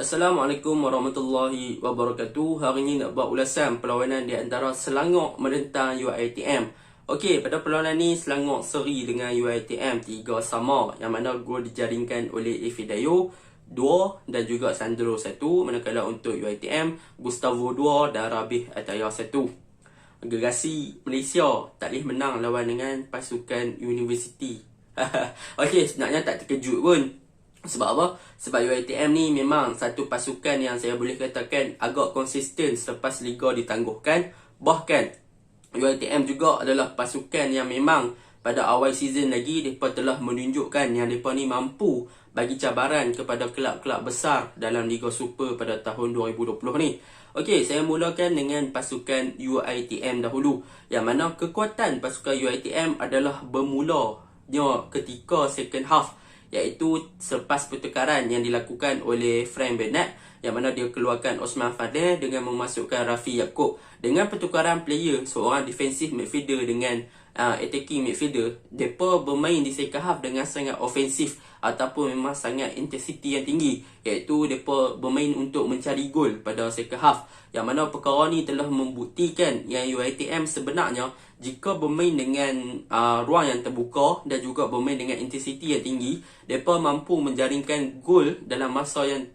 Assalamualaikum warahmatullahi wabarakatuh. Hari ini nak buat ulasan perlawanan di antara Selangor menentang UiTM. Okey, pada perlawanan ni Selangor seri dengan UiTM 3 sama, yang mana gol dijaringkan oleh Ifidayo 2 dan juga Sandro 1, manakala untuk UiTM Gustavo 2 dan Rabih Ataya 1. Gergasi Malaysia tak boleh menang lawan dengan pasukan universiti. Okey, sebenarnya tak terkejut pun. Sebab apa? Sebab UiTM ni memang satu pasukan yang saya boleh katakan agak konsisten selepas Liga ditangguhkan. Bahkan UiTM juga adalah pasukan yang memang pada awal season lagi mereka telah menunjukkan yang mereka ni mampu bagi cabaran kepada kelab-kelab besar dalam Liga Super pada tahun 2020 ni. Okey, saya mulakan dengan pasukan UiTM dahulu, yang mana kekuatan pasukan UiTM adalah bermulanya ketika second half, iaitu selepas pertukaran yang dilakukan oleh Frank Bernard, yang mana dia keluarkan Osman Fadil dengan memasukkan Rafi Yaakob. Dengan pertukaran player, seorang defensive midfielder dengan attacking midfielder, mereka bermain di second half dengan sangat ofensif ataupun memang sangat intensity yang tinggi, iaitu mereka bermain untuk mencari gol pada second half, yang mana perkara ni telah membuktikan yang UiTM sebenarnya jika bermain dengan ruang yang terbuka dan juga bermain dengan intensity yang tinggi, mereka mampu menjaringkan gol dalam masa yang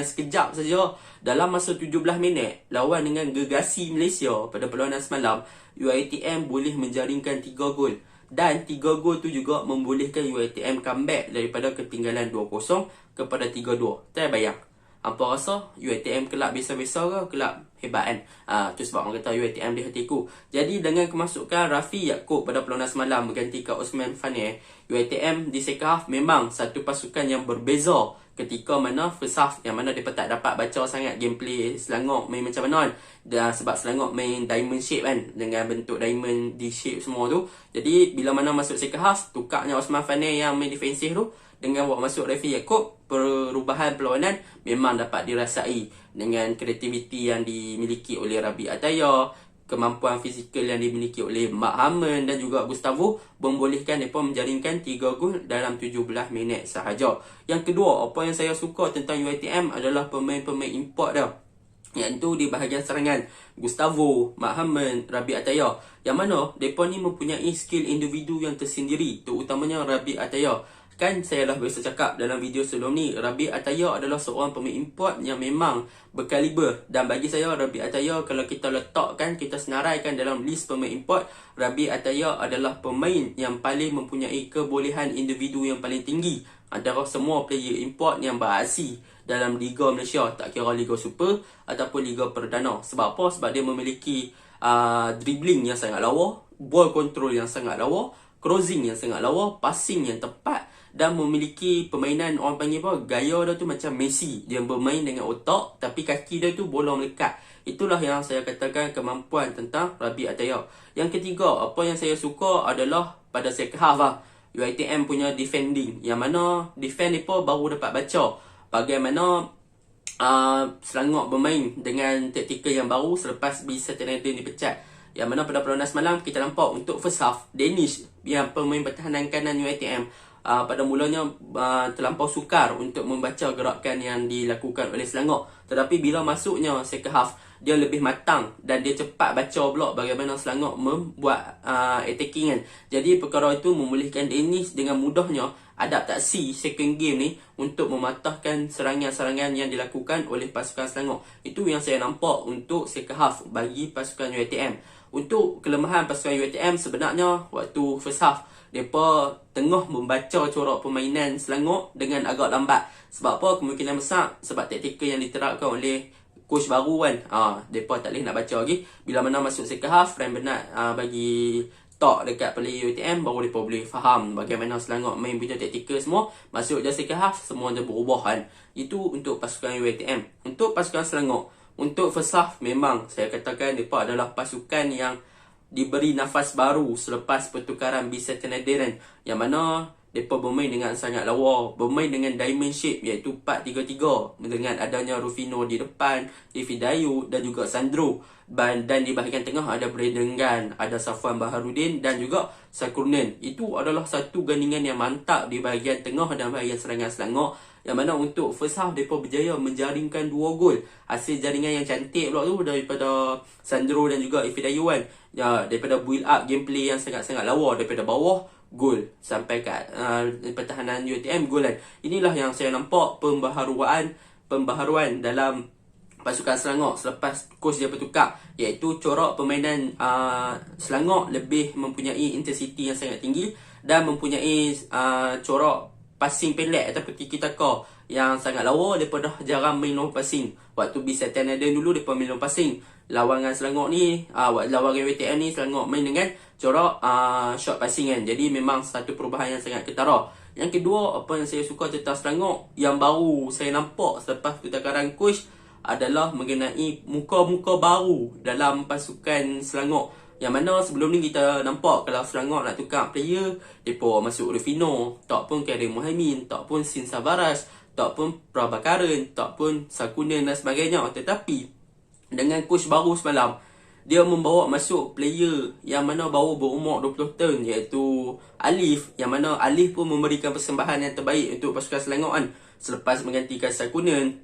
sekejap saja. Dalam masa 17 minit lawan dengan Gergasi Malaysia pada perlawanan semalam, UiTM boleh menjaringkan 3 gol. Dan 3 gol tu juga membolehkan UiTM comeback daripada ketinggalan 2-0 kepada 3-2. Tak bayang, hampa rasa UiTM kelab biasa-biasa ke kelab hebat kan? Tu sebab orang kata UiTM di hatiku. Jadi dengan kemasukan Rafi Yaakob pada perlawanan semalam menggantikan Osman Fane, UiTM di second half memang satu pasukan yang berbeza ketika mana first half, yang mana mereka tak dapat baca sangat gameplay Selangor main macam mana kan. Dan sebab Selangor main diamond shape kan, dengan bentuk diamond di shape semua tu. Jadi bila mana masuk second half, tukarnya Osman Fane yang main defensif tu dengan buat masuk Rafi Yaakob, perubahan perlawanan memang dapat dirasai dengan kreativiti yang dimiliki oleh Rabih Ataya, kemampuan fizikal yang dimiliki oleh Mak Haman dan juga Gustavo membolehkan mereka menjaringkan 3 gol dalam 17 minit sahaja. Yang kedua, apa yang saya suka tentang UiTM adalah pemain-pemain import dia, iaitu di bahagian serangan Gustavo, Mak Haman, Rabih Ataya, yang mana mereka ni mempunyai skill individu yang tersendiri, terutamanya Rabih Ataya. Kan saya dah biasa cakap dalam video sebelum ni, Rabih Ataya adalah seorang pemain import yang memang berkaliber. Dan bagi saya, Rabih Ataya kalau kita letakkan, kita senaraikan dalam list pemain import, Rabih Ataya adalah pemain yang paling mempunyai kebolehan individu yang paling tinggi antara semua player import yang beraksi dalam Liga Malaysia, tak kira Liga Super ataupun Liga Perdana. Sebab apa? Sebab dia memiliki dribbling yang sangat lawa, ball control yang sangat lawa, crossing yang sangat lawa, passing yang tepat, dan memiliki permainan, orang panggil apa, gaya dia tu macam Messi. Dia bermain dengan otak tapi kaki dia tu bola melekat. Itulah yang saya katakan kemampuan tentang Rabih Ataya. Yang ketiga, apa yang saya suka adalah pada second half UiTM punya defending, yang mana defend mereka baru dapat baca bagaimana Selangor bermain dengan taktikal yang baru selepas B. Satyanarayana dipecat. Yang mana pada perlawanan semalam kita nampak untuk first half, Danish yang pemain pertahanan kanan UiTM pada mulanya terlampau sukar untuk membaca gerakan yang dilakukan oleh Selangor. Tetapi bila masuknya second half, dia lebih matang dan dia cepat baca pula bagaimana Selangor membuat attacking kan. Jadi perkara itu membolehkan Danish dengan mudahnya adaptasi second game ni untuk mematahkan serangan-serangan yang dilakukan oleh pasukan Selangor. Itu yang saya nampak untuk second half bagi pasukan UiTM. Untuk kelemahan pasukan UiTM sebenarnya waktu first half, mereka tengah membaca corak permainan Selangor dengan agak lambat. Sebab apa? Kemungkinan besar sebab taktikal yang diterapkan oleh coach baru kan. Mereka tak boleh nak baca lagi. Bila mana masuk second half, Frank Bernard bagi talk dekat player UiTM, baru mereka boleh faham bagaimana Selangor main punya taktikal semua. Masuk je second half, semua dah berubah kan. Itu untuk pasukan UiTM. Untuk pasukan Selangor, untuk first half memang saya katakan mereka adalah pasukan yang diberi nafas baru selepas pertukaran B. Satyanarayana, yang mana mereka bermain dengan sangat lawa, bermain dengan diamond shape, iaitu 4-3-3 dengan adanya Rufino di depan, Ifidayo dan juga Sandro. Dan di bahagian tengah ada Brandon Gan, ada Safwan Baharudin dan juga Sakurnen. Itu adalah satu gandingan yang mantap di bahagian tengah dan bahagian serangan Selangor, Yang mana untuk first half mereka berjaya menjaringkan 2 gol. Hasil jaringan yang cantik pula tu daripada Sandro dan juga Ifidayuan. Ya, daripada build up gameplay yang sangat-sangat lawa daripada bawah, gol sampai kat pertahanan UiTM, gol kan. Inilah yang saya nampak pembaharuan dalam pasukan Selangor selepas coach dia bertukar, iaitu corak permainan Selangor lebih mempunyai intensity yang sangat tinggi dan mempunyai corak passing pendek ataupun tiki-taka yang sangat lawa. Mereka dah jarang main long passing. Waktu Bisatan ada dulu mereka main long passing. Lawangan Selangor ni, lawangan WTM ni, Selangor main dengan corak short passing kan. Jadi memang satu perubahan yang sangat ketara. Yang kedua, apa yang saya suka tentang Selangor yang baru saya nampak selepas pertukaran coach adalah mengenai muka-muka baru dalam pasukan Selangor. Yang mana sebelum ni kita nampak kalau Selangor nak tukar player, mereka masuk Rufino, tak pun Karim Muhaimin, tak pun Sin Savaras, tak pun Prabhakaran, tak pun Sakunan dan sebagainya. Tetapi dengan coach baru semalam, dia membawa masuk player yang mana baru berumur 20 tahun, iaitu Alif. Yang mana Alif pun memberikan persembahan yang terbaik untuk pasukan Selangor kan, selepas menggantikan Sakunan.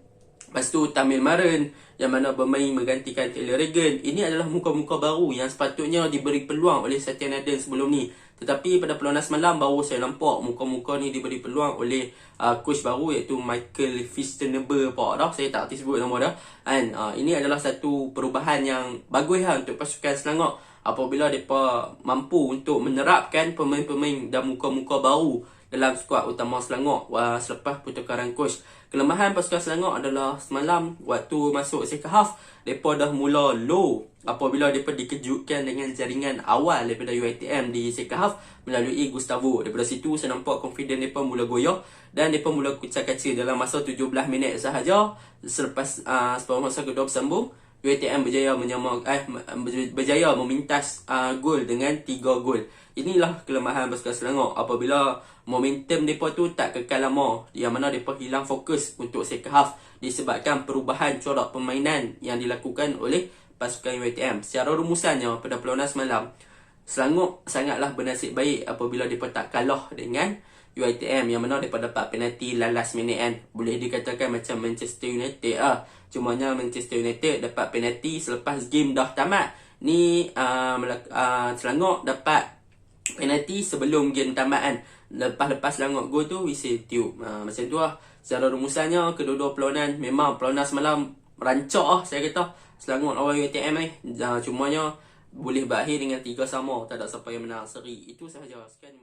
Lepas tu Tamil Maran yang mana bermain menggantikan Taylor Regan. Ini adalah muka-muka baru yang sepatutnya diberi peluang oleh Satya Naden sebelum ni. Tetapi pada perlawanan semalam baru saya nampak muka-muka ni diberi peluang oleh coach baru, iaitu Michael Fistenberg dah. Saya tak sebut nama dah. And ini adalah satu perubahan yang bagus untuk pasukan Selangor apabila mereka mampu untuk menerapkan pemain-pemain dan muka-muka baru dalam skuad utama Selangor selepas pertukaran coach. Kelemahan pasukan Selangor adalah semalam waktu masuk second half, mereka dah mula low apabila mereka dikejutkan dengan jaringan awal daripada UiTM di second half melalui Gustavo. Daripada situ saya nampak confidence mereka mula goyah dan mereka mula kucak-kacir dalam masa 17 minit sahaja. Selepas separuh masa kedua bersambung, UiTM berjaya memintas gol dengan 3 gol. Inilah kelemahan pasukan Selangor apabila momentum mereka tu tak kekal lama, yang mana mereka hilang fokus untuk second half disebabkan perubahan corak permainan yang dilakukan oleh pasukan UiTM. Secara rumusannya pada perlawanan semalam, Selangor sangatlah bernasib baik apabila mereka tak kalah dengan UiTM, yang mana mereka dapat penalti last minute kan. Boleh dikatakan macam Manchester United Cumanya Manchester United dapat penalti selepas game dah tamat. Ni Selangor dapat penalti sebelum game tamat kan. Lepas Selangor gol tu whistle tiup. Macam tu lah. Secara rumusannya kedua-dua perlawanan memang perlawanan semalam rancak saya kata. Selangor lawan UiTM cumanya boleh berakhir dengan 3 sama. Tak ada siapa yang menang seri. Itu sahaja. Sekian.